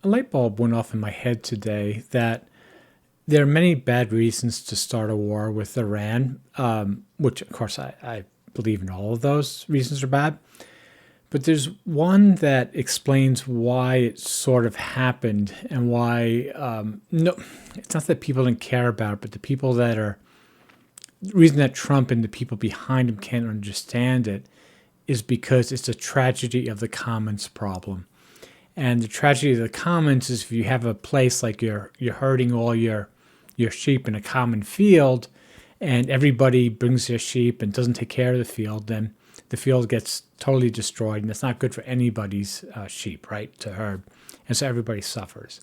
a light bulb went off in my head today that there are many bad reasons to start a war with Iran, which, of course, I believe in all of those reasons are bad. But there's one that explains why it sort of happened and why, no, it's not that people didn't care about it, but the reason that Trump and the people behind him can't understand it is because it's a tragedy of the commons problem. And the tragedy of the commons is if you have a place like you're herding all your sheep in a common field and everybody brings their sheep and doesn't take care of the field, then the field gets totally destroyed and it's not good for anybody's sheep, right, to herd. And so everybody suffers.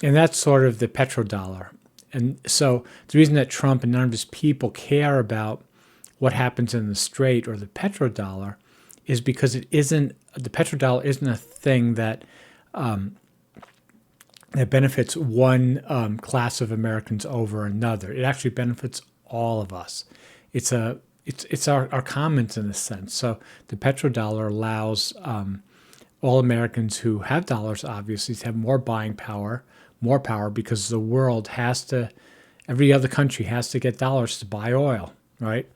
And that's sort of the petrodollar. And so the reason that Trump and none of his people care about what happens in the Strait or the petrodollar is because the petrodollar isn't a thing that that benefits one class of Americans over another. It actually benefits all of us. It's our commons in a sense. So the petrodollar allows all Americans who have dollars, obviously, to have more buying power, because the world every other country has to get dollars to buy oil, right?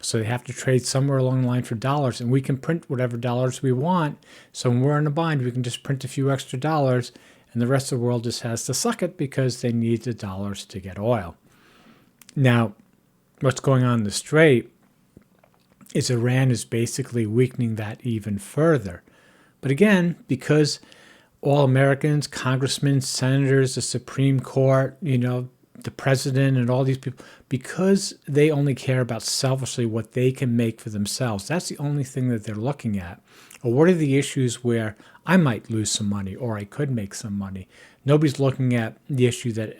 So they have to trade somewhere along the line for dollars, and we can print whatever dollars we want. So when we're in a bind, we can just print a few extra dollars, and the rest of the world just has to suck it because they need the dollars to get oil. Now, what's going on in the Strait is Iran is basically weakening that even further. But again, because all Americans, congressmen, senators, the Supreme Court, the president and all these people, because they only care about selfishly what they can make for themselves, that's the only thing that they're looking at. Or what are the issues where I might lose some money or I could make some money? Nobody's looking at the issue that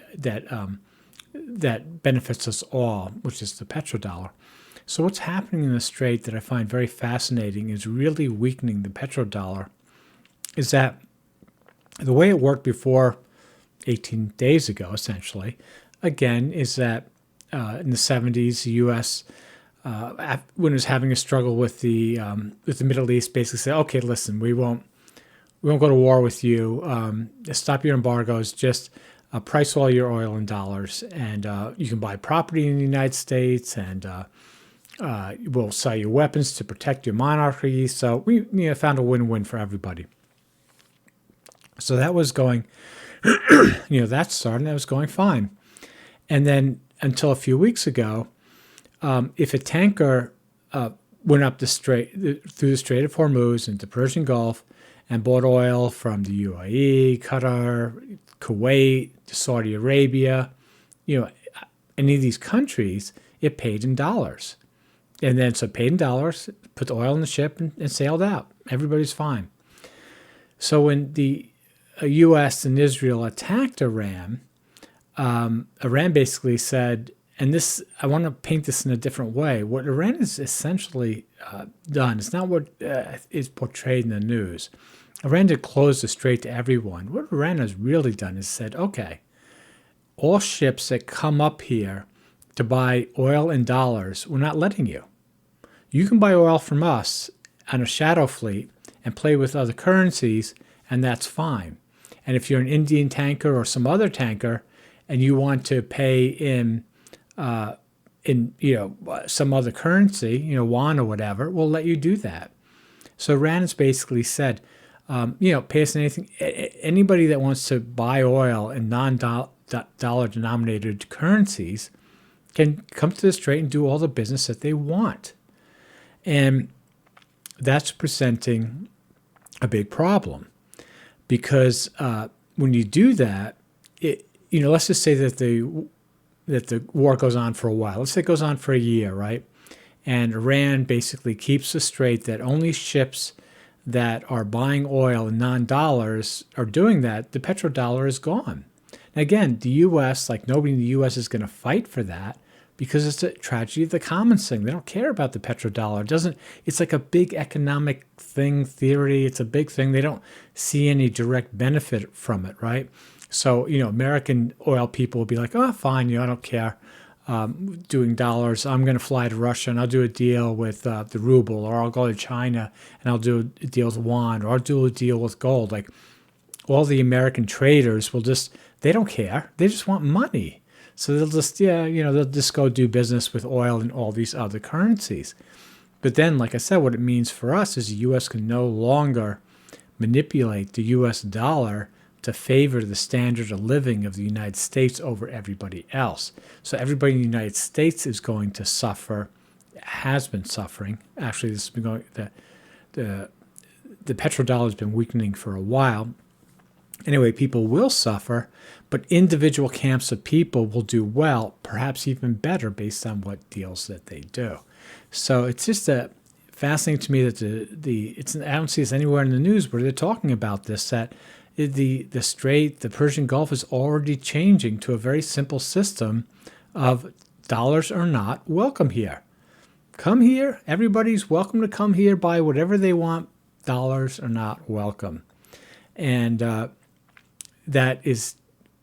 benefits us all, which is the petrodollar. So what's happening in the Strait that I find very fascinating is really weakening the petrodollar, is that the way it worked before 18 days ago, essentially, again, is that in the 70s, the U.S., when it was having a struggle with the Middle East, basically said, okay, listen, we won't go to war with you. Stop your embargoes. Just price all your oil in dollars, and you can buy property in the United States, and we'll sell you weapons to protect your monarchy. So we found a win-win for everybody. So that was going, that started, and that was going fine. And then until a few weeks ago, if a tanker went up through the Strait of Hormuz into Persian Gulf and bought oil from the UAE, Qatar, Kuwait, Saudi Arabia, any of these countries, it paid in dollars. And then so it paid in dollars, put the oil in the ship and sailed out. Everybody's fine. So when the U.S. and Israel attacked Iran, Iran basically said, and this, I want to paint this in a different way. What Iran has essentially done, it's not what is portrayed in the news. Iran did close the strait to everyone. What Iran has really done is said, okay, all ships that come up here to buy oil in dollars, we're not letting you. You can buy oil from us on a shadow fleet and play with other currencies, and that's fine. And if you're an Indian tanker or some other tanker, and you want to pay in some other currency, yuan or whatever, we'll let you do that. So Iran has basically said, pay us anything. Anybody that wants to buy oil in non-dollar denominated currencies can come to the Strait and do all the business that they want. And that's presenting a big problem because when you do that, let's just say that the war goes on for a while. Let's say it goes on for a year, right? And Iran basically keeps the Strait that only ships that are buying oil in non-dollars are doing that. The petrodollar is gone. Now again, the U.S., like nobody in the U.S. is going to fight for that because it's a tragedy of the commons thing. They don't care about the petrodollar. It's like a big economic theory. It's a big thing. They don't see any direct benefit from it, right? So, American oil people will be like, oh, fine, I don't care. Doing dollars, I'm going to fly to Russia and I'll do a deal with the ruble, or I'll go to China and I'll do a deal with yuan, or I'll do a deal with gold. Like, all the American traders will just, they don't care. They just want money. So they'll just, they'll just go do business with oil and all these other currencies. But then, like I said, what it means for us is the U.S. can no longer manipulate the U.S. dollar to favor the standard of living of the United States over everybody else. So everybody in the United States is going to suffer, has been suffering. Actually, this has been going, the petrodollar has been weakening for a while. Anyway, people will suffer, but individual camps of people will do well, perhaps even better based on what deals that they do. So it's just fascinating to me that I don't see this anywhere in the news where they're talking about this, that the Strait, the Persian Gulf is already changing to a very simple system of dollars are not welcome here. Come here. Everybody's welcome to come here, buy whatever they want. Dollars are not welcome. And that is,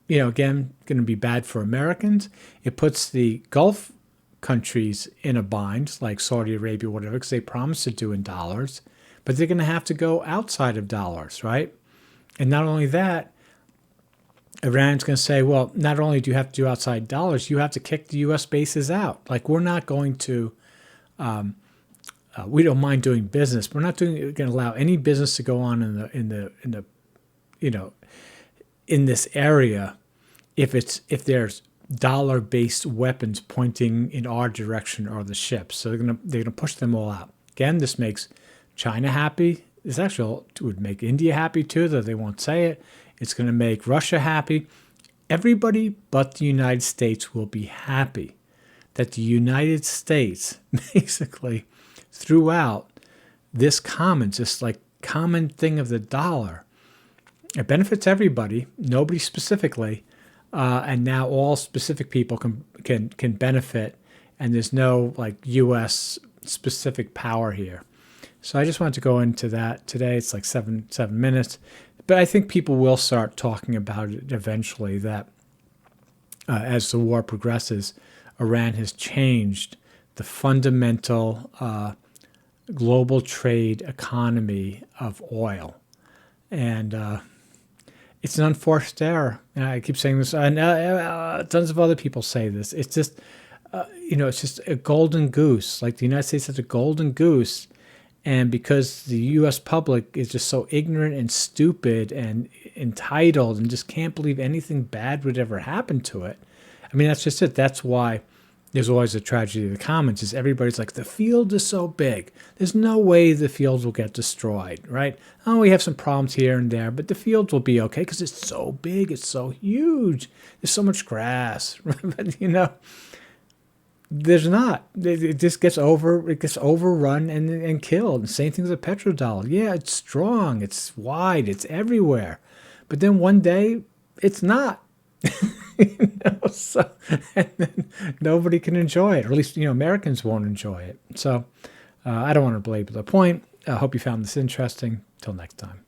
again, going to be bad for Americans. It puts the Gulf countries in a bind, like Saudi Arabia, whatever, because they promised to do in dollars, but they're going to have to go outside of dollars, right? And not only that, Iran's going to say, well, not only do you have to do outside dollars, you have to kick the U.S. bases out. Like, we're not going to, we don't mind doing business. We're not going to allow any business to go on in this area if there's dollar-based weapons pointing in our direction or the ships. So they're gonna push them all out. Again, this makes China happy. This actually would make India happy too, though they won't say it. It's going to make Russia happy. Everybody but the United States will be happy that the United States basically threw out this common thing of the dollar. It benefits everybody, nobody specifically, and now all specific people can benefit, and there's no U.S. specific power here. So I just wanted to go into that today. It's like seven minutes, but I think people will start talking about it eventually. That as the war progresses, Iran has changed the fundamental global trade economy of oil, and it's an unforced error. And I keep saying this, and tons of other people say this. It's just, it's just a golden goose. Like the United States has a golden goose, and because the U.S. public is just so ignorant and stupid and entitled and just can't believe anything bad would ever happen to it. I mean, that's just it. That's why there's always a tragedy of the commons, is everybody's like, the field is so big. There's no way the fields will get destroyed, right? Oh, we have some problems here and there, but the fields will be okay because it's so big. It's so huge. There's so much grass. But, there's not. It just gets overrun and killed. The same thing with the petrodollar. Yeah, it's strong. It's wide. It's everywhere. But then one day, it's not. So, and then nobody can enjoy it, or at least Americans won't enjoy it. So I don't want to belabor the point. I hope you found this interesting. Till next time.